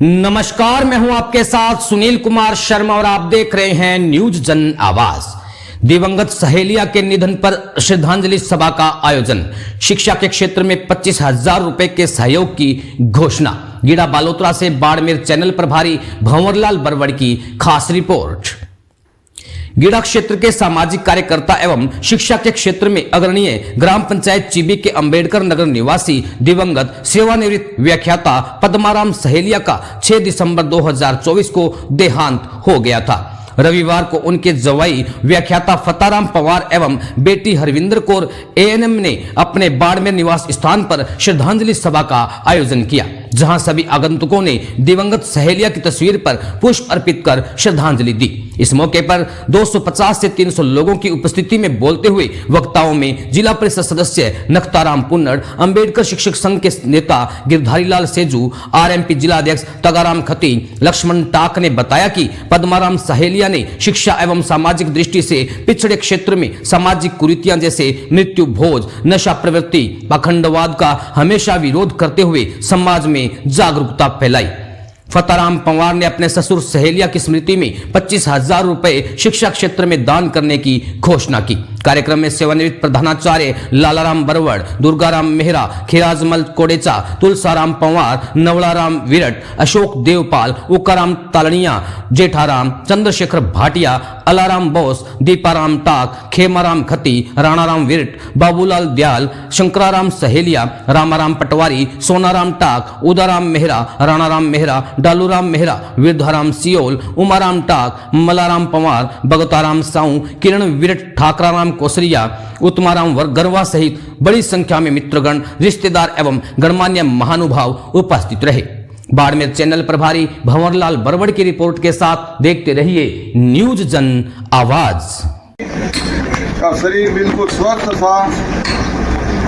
नमस्कार, मैं हूं आपके साथ सुनील कुमार शर्मा और आप देख रहे हैं न्यूज जन आवाज। दिवंगत सहेलिया के निधन पर श्रद्धांजलि सभा का आयोजन। शिक्षा के क्षेत्र में 25,000 रुपए के सहयोग की घोषणा। गीड़ा बालोतरा से बाड़मेर चैनल प्रभारी भंवरलाल बरवड़ की खास रिपोर्ट। गीड़ा क्षेत्र के सामाजिक कार्यकर्ता एवं शिक्षा के क्षेत्र में अग्रणीय ग्राम पंचायत चिबी के अंबेडकर नगर निवासी दिवंगत सेवानिवृत्त व्याख्याता पद्माराम सहेलिया का 6 दिसंबर 2024 को देहांत हो गया था। रविवार को उनके जवाई व्याख्याता फताराम पवार एवं बेटी हरविंदर कौर एएनएम ने अपने बाड़मेर निवास स्थान पर श्रद्धांजलि सभा का आयोजन किया, जहां सभी आगंतुकों ने दिवंगत सहेलिया की तस्वीर पर पुष्प अर्पित कर श्रद्धांजलि दी। इस मौके पर 250 से 300 लोगों की उपस्थिति में बोलते हुए वक्ताओं में जिला परिषद सदस्य नखताराम पुन्नड़, अंबेडकर शिक्षक संघ के नेता गिरधारी लाल सेजू, आरएमपी जिलाध्यक्ष तगाराम खती, लक्ष्मण टाक ने बताया कि पद्माराम सहेलिया ने शिक्षा एवं सामाजिक दृष्टि से पिछड़े क्षेत्र में सामाजिक कुरीतियां जैसे मृत्यु भोज, नशा प्रवृत्ति, पाखंडवाद का हमेशा विरोध करते हुए समाज में जागरूकता फैलाई। फताराम पवार ने अपने ससुर सहेलिया की स्मृति में 25,000 रुपए शिक्षा क्षेत्र में दान करने की घोषणा की। कार्यक्रम में सेवानिवृत्त प्रधानाचार्य लालाराम बरवड़, दुर्गाराम मेहरा, खिराजमल कोडेचा, तुलसाराम पवार, नवलाराम विरट, अशोक देवपाल, उकाराम तालनिया, जेठाराम, चंद्रशेखर भाटिया, अलाराम बोस, दीपाराम टाक, खेमाराम खती, राणाराम विरट, बाबूलाल दयाल, शंकराराम सहेलिया, रामाराम पटवारी, सोनाराम टाक, उदाराम मेहरा, राणाराम मेहरा, डालूराम मेहरा, विरधाराम सियोल, उमाराम टाक, मलाराम पवार, भगताराम साऊ, किरण विरट, ठाकराराम कोसरिया, उत्तमाराम गरवा सहित बड़ी संख्या में मित्रगण, रिश्तेदार एवं गणमान्य महानुभाव उपस्थित रहे। बाड़मेर चैनल प्रभारी भंवरलाल बरवड़ की रिपोर्ट के साथ देखते रहिए न्यूज जन आवाज। का शरीर बिल्कुल स्वस्थ था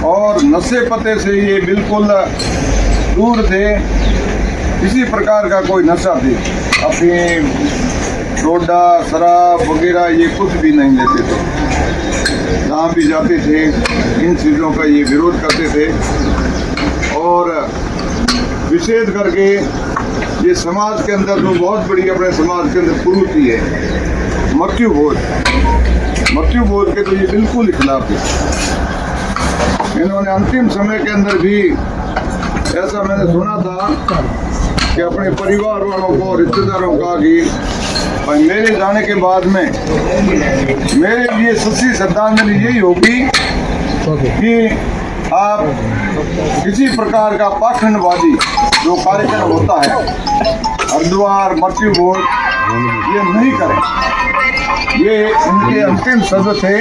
और नशे पते से ये बिल्कुल दूर थे। किसी प्रकार का कोई नशा थी, अफीम, डोडा, शराब वगैरह ये कुछ भी नहीं लेते थे। जहाँ भी जाते थे इन चीज़ों का ये विरोध करते थे और विशेष करके ये समाज के अंदर जो बहुत बड़ी अपने समाज के अंदर कुरीति है, मृत्यु बोध के तो ये बिल्कुल ही खिलाफ है। इन्होंने अंतिम समय के अंदर भी ऐसा मैंने सुना था कि अपने परिवार वालों को, रिश्तेदारों का कि मेरे जाने के बाद में मेरे लिए सच्ची श्रद्धांजलि यही होगी कि आप किसी प्रकार का पाखंडवादी जो कार्यक्रम होता है, हरिद्वार, मृत्यु बोध, ये नहीं करें। ये इनके अंतिम शब्द थे।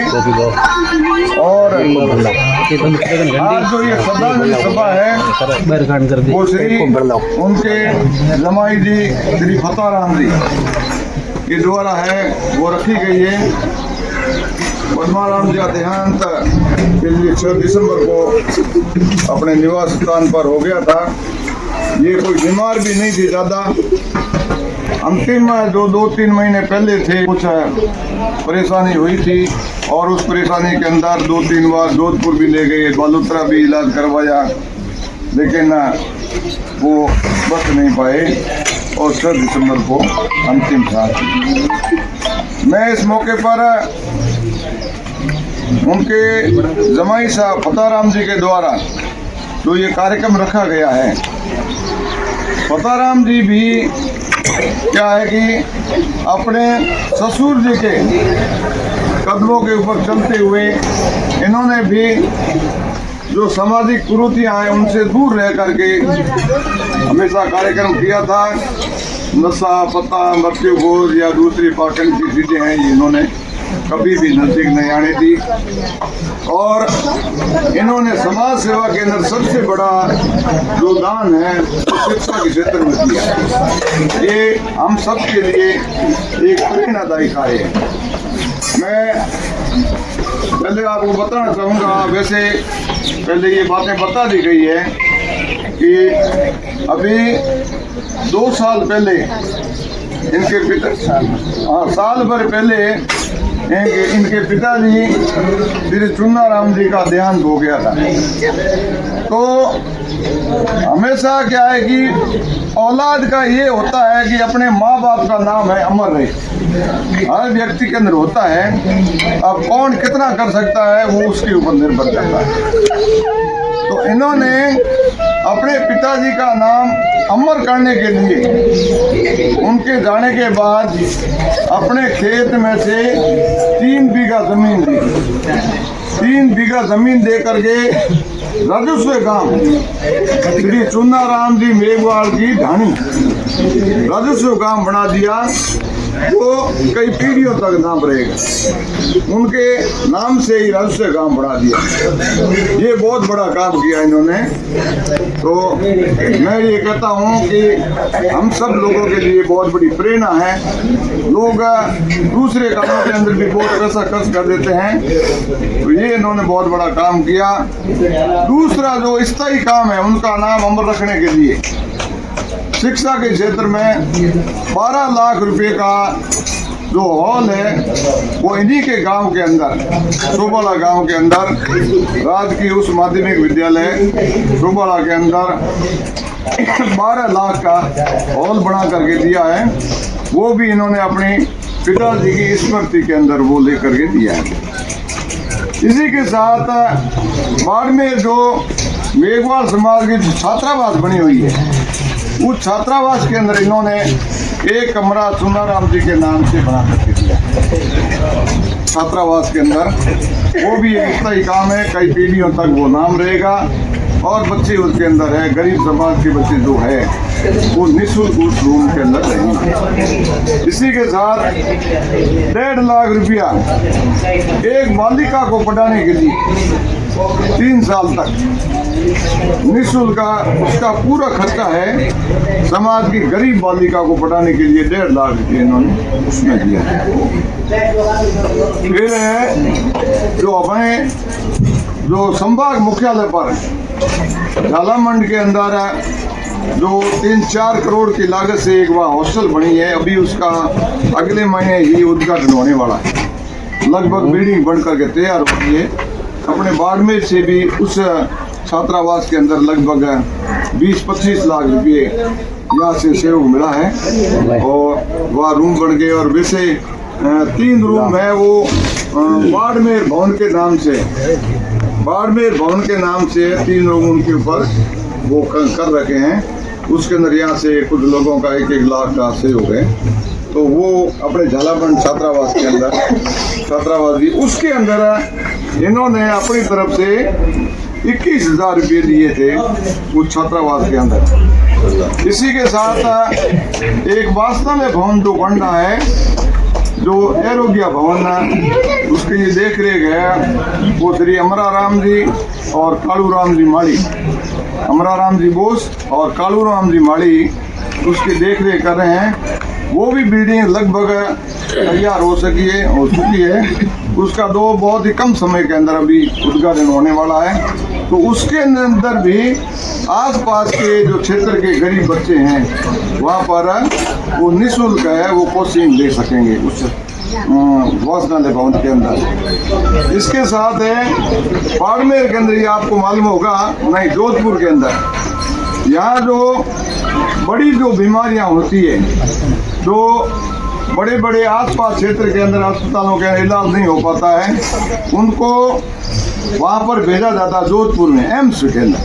और आज जो ये श्रद्धांजलि सभा है वो श्री उनके जमाई जी श्री फताराम जी के द्वारा है, वो रखी गई है। पद्माराम जी का देहांत के लिए 6 दिसंबर को अपने निवास स्थान पर हो गया था। ये कोई बीमार भी नहीं थी ज़्यादा। अंतिम जो 2-3 महीने पहले थे कुछ परेशानी हुई थी और उस परेशानी के अंदर 2-3 बार जोधपुर भी ले गए, बालोतरा भी इलाज करवाया, लेकिन वो बच नहीं पाए और 6 दिसंबर को अंतिम था। मैं इस मौके पर उनके जमाई साहब फताराम जी के द्वारा जो ये कार्यक्रम रखा गया है, फताराम जी भी क्या है कि अपने ससुर जी के कदमों के ऊपर चलते हुए इन्होंने भी जो सामाजिक कुरीतियां हैं उनसे दूर रह करके हमेशा कार्यक्रम किया था। नशा पता, मृत्यु भोज या दूसरी पाखंड की चीज़ें हैं, इन्होंने कभी भी नजदीक नहीं आने दी। और इन्होंने समाज सेवा के अंदर सबसे बड़ा जो दान है वो शिक्षा के क्षेत्र में किया। ये हम सब के लिए एक प्रेरणादायी कार्य है। मैं पहले आपको बताना चाहूँगा, वैसे पहले ये बातें बता दी गई है कि अभी 2 साल पहले इनके पिता, साल भर पहले इनके पिताजी श्री चुन्नाराम जी का देहांत हो गया था। तो हमेशा क्या है कि औलाद का ये होता है कि अपने माँ बाप का नाम है अमर रहे, हर व्यक्ति के अंदर होता है। अब कौन कितना कर सकता है वो उसके ऊपर निर्भर करता है। तो इन्होंने अपने पिताजी का नाम अमर करने के लिए उनके जाने के बाद अपने खेत में से 3 बीघा जमीन दी। 3 बीघा जमीन दे करके राजस्व गांव श्री चुन्नाराम जी मेघवाल की ढाणी राजस्व गांव बना दिया। वो कई पीढ़ियों तक नाम रहेगा, उनके नाम से ही राजस्व गांव बना दिया। ये बहुत बड़ा काम किया इन्होंने। तो मैं ये कहता हूँ कि हम सब लोगों के लिए बहुत बड़ी प्रेरणा है। लोग दूसरे कामों के अंदर भी बहुत पैसा खर्च कर देते हैं, तो ये इन्होंने बहुत बड़ा काम किया। दूसरा जो स्थायी काम है उनका नाम अमर रखने के लिए शिक्षा के क्षेत्र में 12 लाख रुपए का जो हॉल है वो इन्हीं के गांव के अंदर सोबाला गांव के अंदर राजकीय उच्च माध्यमिक विद्यालय सोबाला के अंदर 12 लाख का हॉल बना करके दिया है। वो भी इन्होंने अपने पिताजी की स्मृति के अंदर वो लेकर के दिया है। इसी के साथ बाड़मेर जो मेघवाल समाज की जो छात्रावास बनी हुई है उस छात्रावास के अंदर इन्होंने एक कमरा चुन्नाराम जी के नाम से बना करके दिया छात्रावास के अंदर। वो भी एक स्थायी काम है, कई पीढ़ियों तक वो नाम रहेगा। और बच्चे उसके अंदर है, गरीब समाज के बच्चे जो है वो निःशुल्क उस रूम के अंदर रहेंगे। इसी के साथ 1.5 लाख रुपया एक बालिका को पढ़ाने के लिए 3 साल तक निःशुल्क उसका पूरा खर्चा है। समाज की गरीब बालिका को पढ़ाने के लिए 1.5 लाख रुपये इन्होंने उसमें दिया। फिर है जो अपने जो संभाग मुख्यालय पर झालामंड के अंदर जो 3-4 करोड़ की लागत से एक वह हॉस्टल बनी है, अभी उसका अगले महीने ही उद्घाटन होने वाला है। लगभग बिल्डिंग बन करके तैयार हो गई है। अपने बाड़मेर से भी उस छात्रावास के अंदर लगभग 20-25 लाख रुपये यहाँ से सहयोग मिला है और वह रूम बन गए। और वैसे 3 रूम है वो बाड़मेर भवन के नाम से, बाड़मेर भवन के नाम से 3 रूम उनके ऊपर वो कर रखे हैं। उसके अंदर यहाँ से कुछ लोगों का 1-1 लाख का सहयोग है। तो वो अपने झालामंड छात्रावास के अंदर छात्रावास दी, उसके अंदर इन्होंने अपनी तरफ से 21,000 रुपये दिए थे उस छात्रावास के अंदर। इसी के साथ एक वास्तव्य भवन जो बन रहा है, जो आरोग्य भवन उसकी देख रेख है वो श्री अमराराम जी और कालूराम जी माली, अमराराम जी बोस और कालूराम जी माली उसकी देख रेख कर रहे हैं। वो भी बिल्डिंग लगभग तैयार हो चुकी है। उसका बहुत ही कम समय के अंदर अभी उद्घाटन होने वाला है। तो उसके अंदर भी आसपास के जो क्षेत्र के गरीब बच्चे हैं वहाँ पर वो निःशुल्क है वो कोचिंग ले सकेंगे उस वाचनालय भवन के अंदर। इसके साथ है बाड़मेर के अंदर, ये आपको मालूम होगा नहीं, जोधपुर के अंदर यहाँ जो बड़ी जो बीमारियाँ होती है, जो बड़े बड़े आसपास क्षेत्र के अंदर अस्पतालों का इलाज नहीं हो पाता है, उनको वहाँ पर भेजा जाता है जोधपुर में एम्स के अंदर।